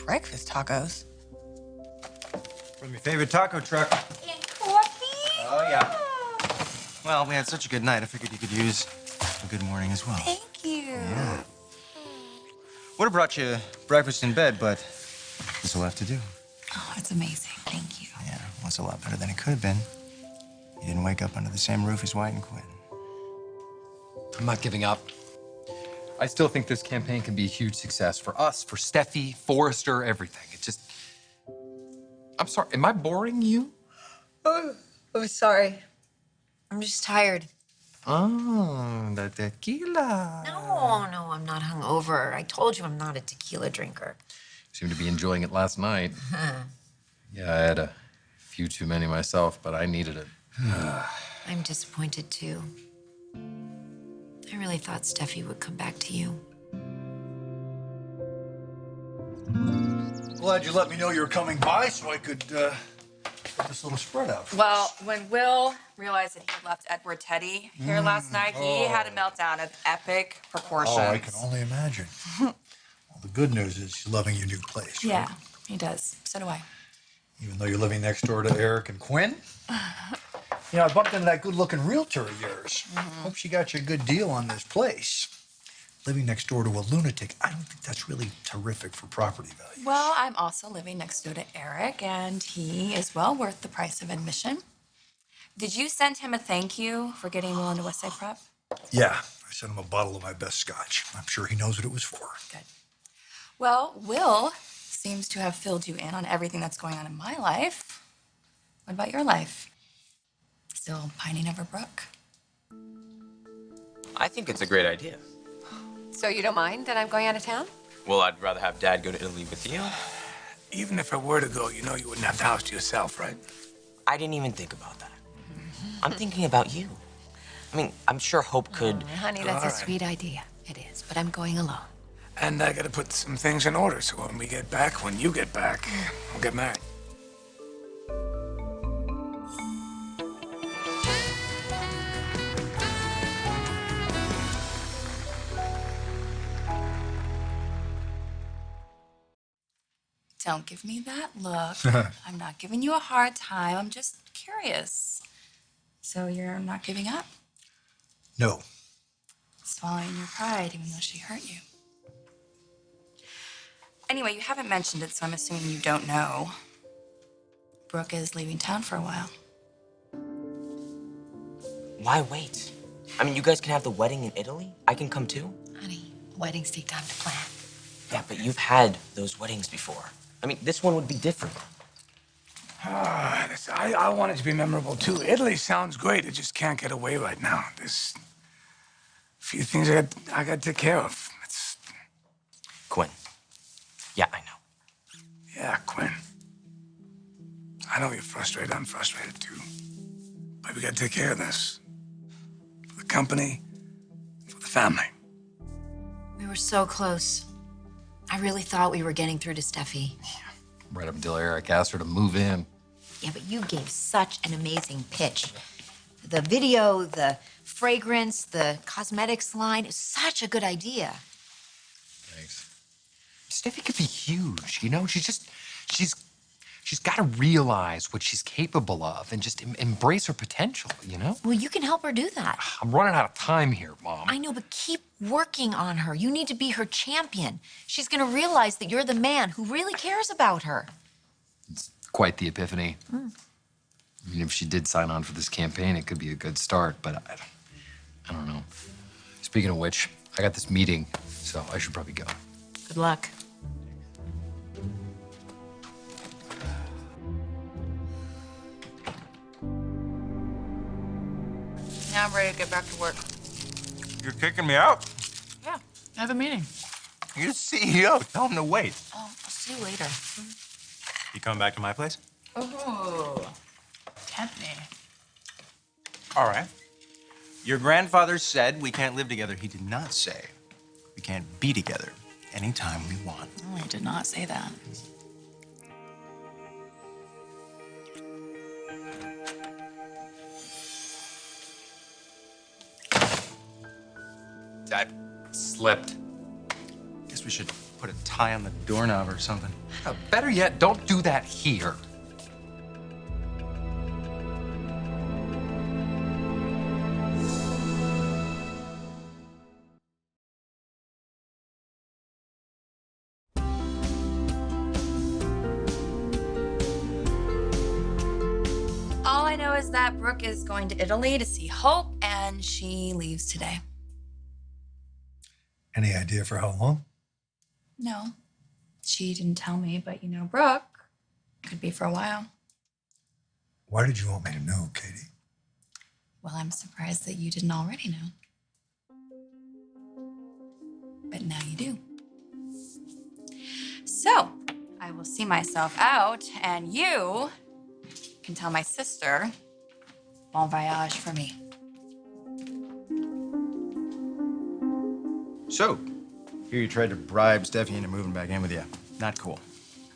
breakfast tacos. From your favorite taco truck. And coffee? Oh, yeah. Well, we had such a good night, I figured you could use a good morning as well. Thank you. Yeah. Would have brought you breakfast in bed, but this will have to do. Oh, it's amazing. Thank you. Yeah, well, it's a lot better than it could have been. You didn't wake up under the same roof as White and Quinn. I'm not giving up. I still think this campaign can be a huge success for us, for Steffi, Forrester, everything. It just... I'm sorry, am I boring you? Oh, sorry. I'm just tired. Oh, the tequila. No, I'm not hungover. I told you I'm not a tequila drinker. Seemed to be enjoying it last night. Yeah, I had a few too many myself, but I needed it. I'm disappointed too. I really thought Steffi would come back to you. Glad you let me know you were coming by so I could get this little spread out. Well, when Will realized that he had left Edward Teddy here last night, he had a meltdown of epic proportions. Oh, I can only imagine. Well, the good news is she's loving your new place, right? Yeah, he does. So do I. Even though you're living next door to Eric and Quinn? You know, I bumped into that good-looking realtor of yours. Hope she got you a good deal on this place. Living next door to a lunatic, I don't think that's really terrific for property value. Well, I'm also living next door to Eric, and he is well worth the price of admission. Did you send him a thank you for getting Will into West Side Prep? Yeah, I sent him a bottle of my best scotch. I'm sure he knows what it was for. Good. Well, Will seems to have filled you in on everything that's going on in my life. What about your life? Still pining over Brooke? I think it's a great idea. So you don't mind that I'm going out of town? Well, I'd rather have Dad go to Italy with you. Even if I were to go, you know you wouldn't have the house to yourself, right? I didn't even think about that. I'm thinking about you. I mean, I'm sure Hope could... Honey, that's a sweet idea. It is, but I'm going alone. And I gotta put some things in order, so when we get back, when you get back, we'll get married. Don't give me that look. I'm not giving you a hard time. I'm just curious. So you're not giving up? No. Swallowing your pride, even though she hurt you. Anyway, you haven't mentioned it, so I'm assuming you don't know. Brooke is leaving town for a while. Why wait? I mean, you guys can have the wedding in Italy. I can come too. Honey, weddings take time to plan. Yeah, but you've had those weddings before. I mean, this one would be different. I want it to be memorable, too. Italy sounds great. It just can't get away right now. There's a few things I got to take care of. It's... Quinn. Yeah, I know. Yeah, Quinn. I know you're frustrated. I'm frustrated, too. But we got to take care of this. For the company, for the family. We were so close. I really thought we were getting through to Steffi. Right up until Eric asked her to move in. Yeah, but you gave such an amazing pitch. The video, the fragrance, the cosmetics line is such a good idea. Thanks. Steffi could be huge, you know? She's got to realize what she's capable of and just embrace her potential, you know? Well, you can help her do that. I'm running out of time here, Mom. I know, but keep working on her. You need to be her champion. She's gonna realize that you're the man who really cares about her. It's quite the epiphany. I mean, if she did sign on for this campaign, it could be a good start, but I don't know. Speaking of which, I got this meeting, so I should probably go. Good luck. Now I'm ready to get back to work. You're kicking me out? Yeah, I have a meeting. You're the CEO. Tell him to wait. Oh, I'll see you later. You coming back to my place? Oh, tempt me. All right. Your grandfather said we can't live together. He did not say we can't be together anytime we want. Oh, I did not say that. I slipped. Guess we should put a tie on the doorknob or something. Better yet, don't do that here. All I know is that Brooke is going to Italy to see Hope, and she leaves today. Any idea for how long? No, she didn't tell me, but you know, Brooke could be for a while. Why did you want me to know, Katie? Well, I'm surprised that you didn't already know. But now you do. So, I will see myself out, and you can tell my sister, bon voyage for me. So, here you tried to bribe Steffi into moving back in with you. Not cool.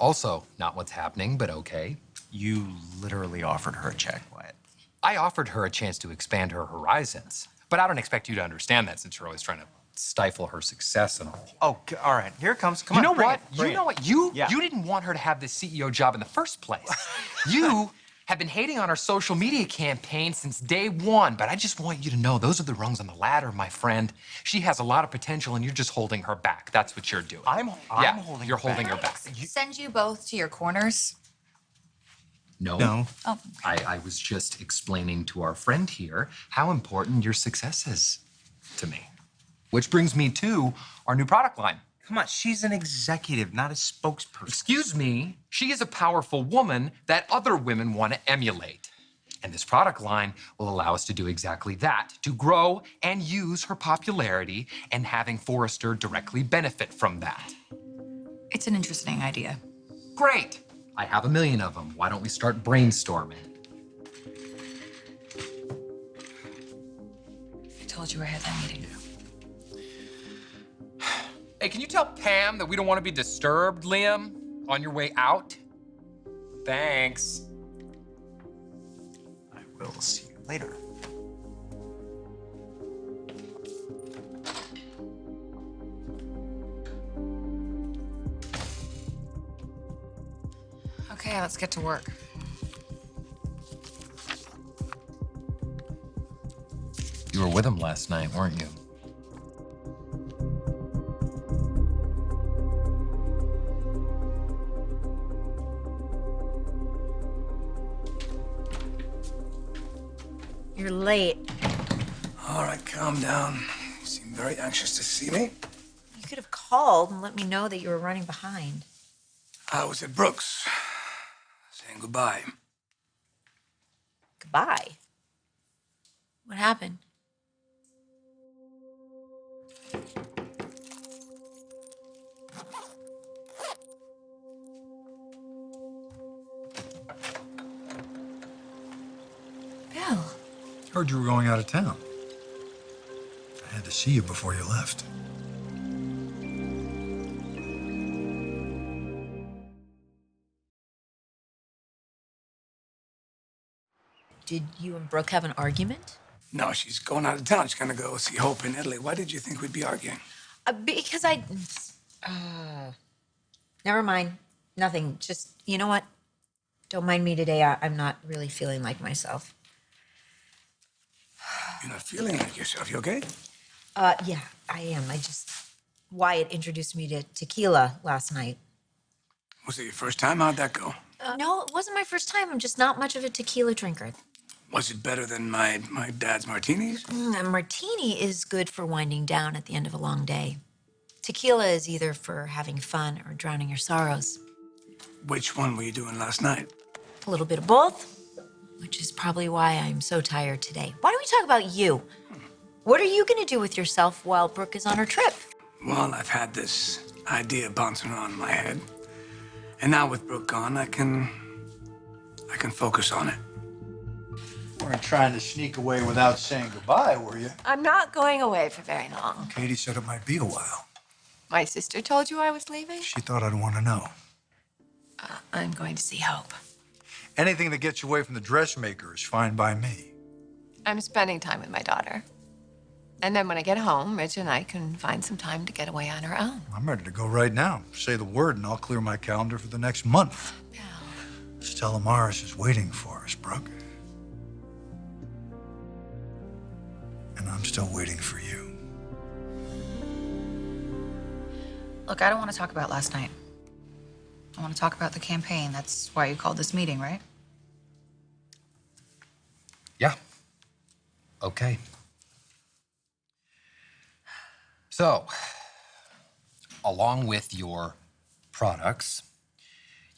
Also, not what's happening, but okay. You literally offered her a check, Wyatt. I offered her a chance to expand her horizons, but I don't expect you to understand that since you're always trying to stifle her success and all. Oh, all right. Here it comes. Come You on. know bring what? it, bring You know it. what? You Yeah. didn't want her to have this CEO job in the first place. You have been hating on our social media campaign since day one, but I just want you to know those are the rungs on the ladder, my friend. She has a lot of potential, and you're just holding her back. That's what you're doing. I'm yeah, holding you're her holding back. her back. Send you both to your corners. No. No. Oh, I was just explaining to our friend here how important your success is to me. Which brings me to our new product line. Come on. She's an executive, not a spokesperson. Excuse me, she is a powerful woman that other women want to emulate. And this product line will allow us to do exactly that, to grow and use her popularity and having Forrester directly benefit from that. it's an interesting idea. Great. I have 1 million of them. Why don't we start brainstorming? I told you I had that meeting. Hey, can you tell Pam that we don't want to be disturbed, Liam, on your way out? Thanks. I will see you later. Okay, let's get to work. You were with him last night, weren't you? You're late. All right, calm down. You seem very anxious to see me. You could have called and let me know that you were running behind. I was at Brooks, saying goodbye. Goodbye. What happened? Bill. Heard you were going out of town. I had to see you before you left. Did you and Brooke have an argument? No, she's going out of town. She's gonna go see Hope in Italy. Why did you think we'd be arguing? Because I. Never mind. Nothing. Just, you know what? Don't mind me today. I'm not really feeling like myself. You're not feeling like yourself. You okay? Yeah, I am. Wyatt introduced me to tequila last night. Was it your first time? How'd that go? No, it wasn't my first time. I'm just not much of a tequila drinker. Was it better than my dad's martinis? A martini is good for winding down at the end of a long day. Tequila is either for having fun or drowning your sorrows. Which one were you doing last night? A little bit of both, which is probably why I'm so tired today. Why don't we talk about you? What are you going to do with yourself while Brooke is on her trip? Well, I've had this idea bouncing around in my head. And now with Brooke gone, I can focus on it. You weren't trying to sneak away without saying goodbye, were you? I'm not going away for very long. Katie said it might be a while. My sister told you I was leaving? She thought I'd want to know. I'm going to see Hope. Anything that gets you away from the dressmaker is fine by me. I'm spending time with my daughter. And then when I get home, Rich and I can find some time to get away on our own. I'm ready to go right now. Say the word and I'll clear my calendar for the next month. Stella Maris is waiting for us, Brooke. And I'm still waiting for you. Look, I don't want to talk about last night. I want to talk about the campaign. That's why you called this meeting, right? Yeah. Okay. So, along with your products,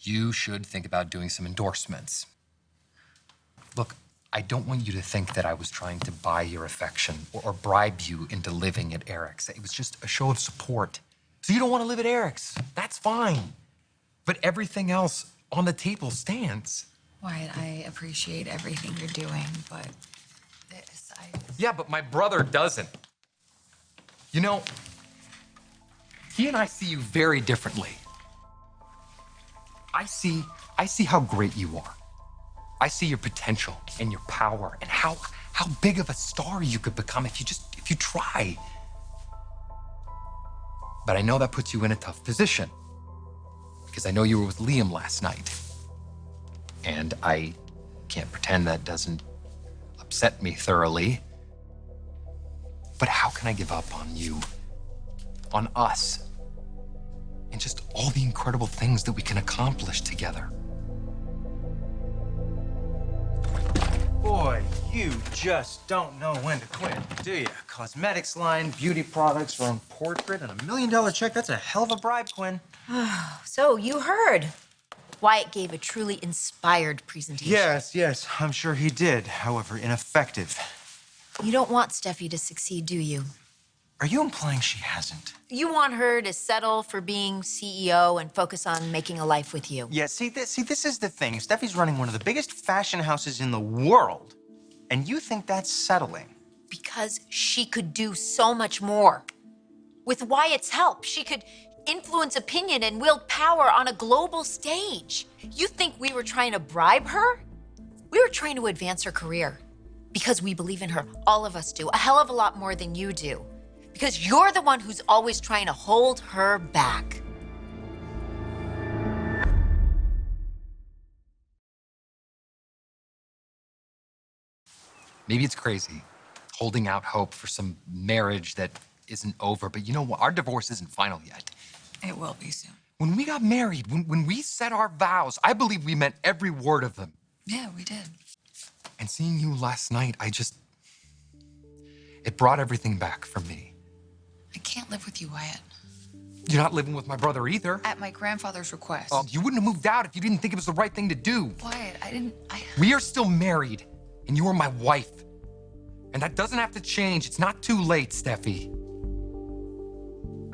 you should think about doing some endorsements. Look, I don't want you to think that I was trying to buy your affection or bribe you into living at Eric's. It was just a show of support. So you don't want to live at Eric's. That's fine. But everything else on the table stands. Wyatt, I appreciate everything you're doing, but Yeah, but my brother doesn't. You know, he and I see you very differently. I see how great you are. I see your potential and your power and how big of a star you could become if you try. But I know that puts you in a tough position because I know you were with Liam last night. And I can't pretend that doesn't upset me thoroughly. But how can I give up on you, on us, and just all the incredible things that we can accomplish together? Boy, you just don't know when to quit, do you? Cosmetics line, beauty products, her own portrait, and $1 million check. That's a hell of a bribe, Quinn. So you heard. Wyatt gave a truly inspired presentation. Yes, I'm sure he did. However, ineffective. You don't want Steffi to succeed, do you? Are you implying she hasn't? You want her to settle for being CEO and focus on making a life with you. Yeah, see, this is the thing. Steffi's running one of the biggest fashion houses in the world, and you think that's settling? Because she could do so much more. With Wyatt's help, she could influence opinion and wield power on a global stage. You think we were trying to bribe her? We were trying to advance her career. Because we believe in her. All of us do. A hell of a lot more than you do. Because you're the one who's always trying to hold her back. Maybe it's crazy, holding out hope for some marriage that isn't over, but you know what? Our divorce isn't final yet. it will be soon. When we got married, when we said our vows, I believe we meant every word of them. Yeah, we did. And seeing you last night, it brought everything back for me. I can't live with you, Wyatt. You're not living with my brother either. At my grandfather's request. You wouldn't have moved out if you didn't think it was the right thing to do. Wyatt, We are still married, and you are my wife. And that doesn't have to change. It's not too late, Steffi.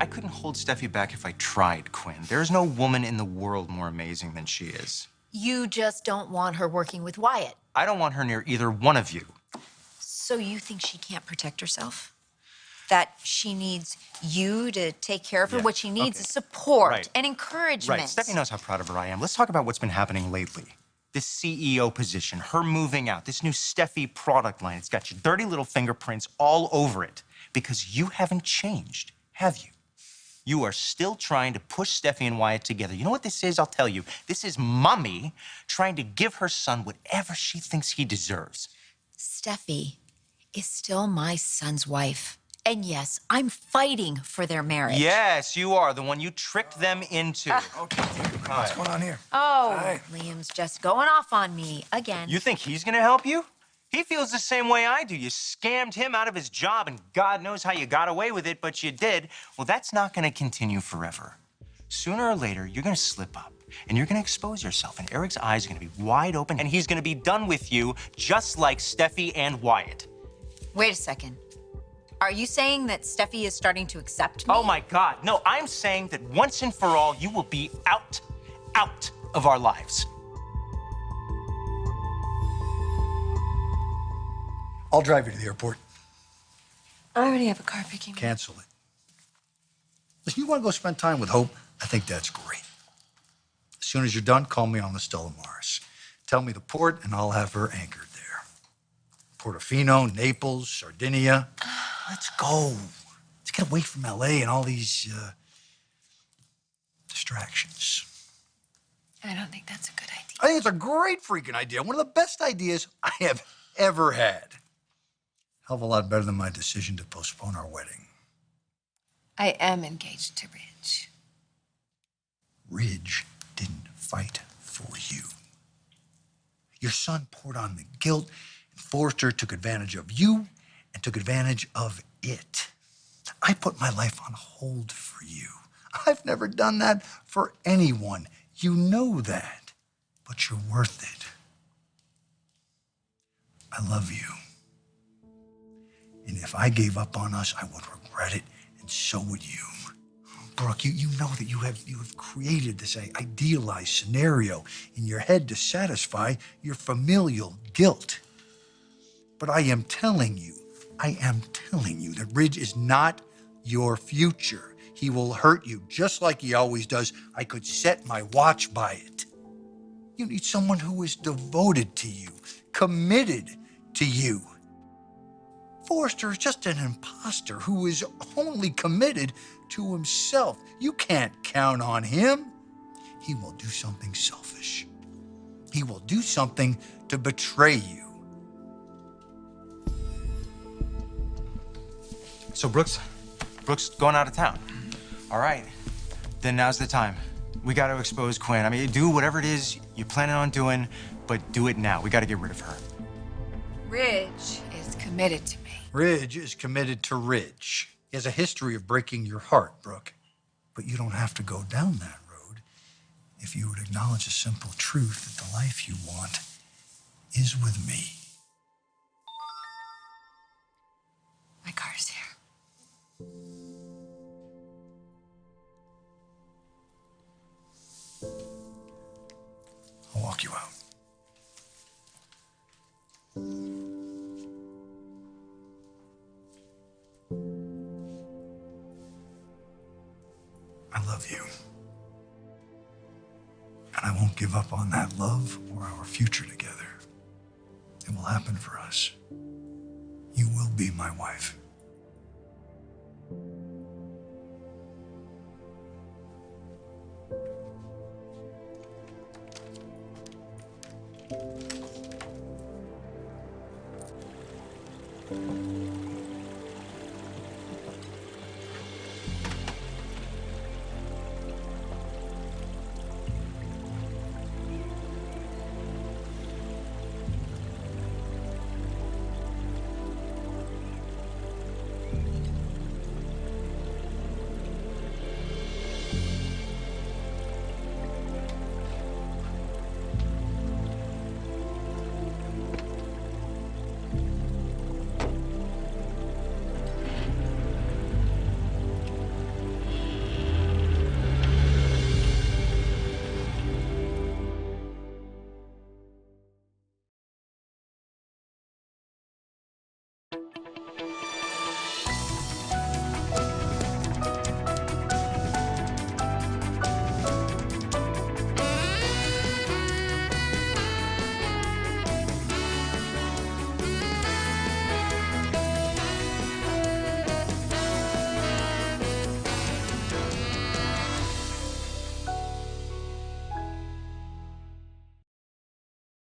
I couldn't hold Steffi back if I tried, Quinn. There's no woman in the world more amazing than she is. You just don't want her working with Wyatt. I don't want her near either one of you. So you think she can't protect herself? That she needs you to take care of her? Yeah, What she needs okay. is support Right. and encouragement. Right, Steffi knows how proud of her I am. Let's talk about what's been happening lately. This CEO position, her moving out, this new Steffi product line. It's got your dirty little fingerprints all over it because you haven't changed, have you? You are still trying to push Steffi and Wyatt together. You know what this is? I'll tell you. This is mommy trying to give her son whatever she thinks he deserves. Steffi is still my son's wife. And yes, I'm fighting for their marriage. Yes, you are the one you tricked them into. Okay, what's going on here? Oh, Hi. Liam's just going off on me again. You think he's gonna help you? He feels the same way I do. You scammed him out of his job, and God knows how you got away with it, but you did. Well, that's not gonna continue forever. Sooner or later, you're gonna slip up, and you're gonna expose yourself, and Eric's eyes are gonna be wide open, and he's gonna be done with you, just like Steffi and Wyatt. Wait a second. Are you saying that Steffi is starting to accept me? Oh my God, no, I'm saying that once and for all, you will be out of our lives. I'll drive you to the airport. I already have a car picking me. Cancel it. Listen, you want to go spend time with Hope? I think that's great. As soon as you're done, call me on the Stella Maris. Tell me the port, and I'll have her anchored there. Portofino, Naples, Sardinia. Let's go. Let's get away from LA and all these distractions. I don't think that's a good idea. I think it's a great freaking idea. One of the best ideas I have ever had. Hell of a lot better than my decision to postpone our wedding. I am engaged to Ridge. Ridge didn't fight for you. Your son poured on the guilt, and Forrester took advantage of you and took advantage of it. I put my life on hold for you. I've never done that for anyone. You know that, but you're worth it. I love you. And if I gave up on us, I would regret it, and so would you. Brooke, you know that you have created this idealized scenario in your head to satisfy your familial guilt. But I am telling you that Ridge is not your future. He will hurt you just like he always does. I could set my watch by it. You need someone who is devoted to you, committed to you. Forrester is just an imposter who is only committed to himself. You can't count on him. He will do something selfish. He will do something to betray you. So Brooks going out of town. All right, then now's the time. We got to expose Quinn. I mean, do whatever it is you're planning on doing, but do it now. We got to get rid of her. Ridge is committed to me. Ridge is committed to Ridge. He has a history of breaking your heart, Brooke. But you don't have to go down that road if you would acknowledge the simple truth that the life you want is with me. My car's here. I'll walk you out. I love you. And I won't give up on that love or our future together. It will happen for us. You will be my wife.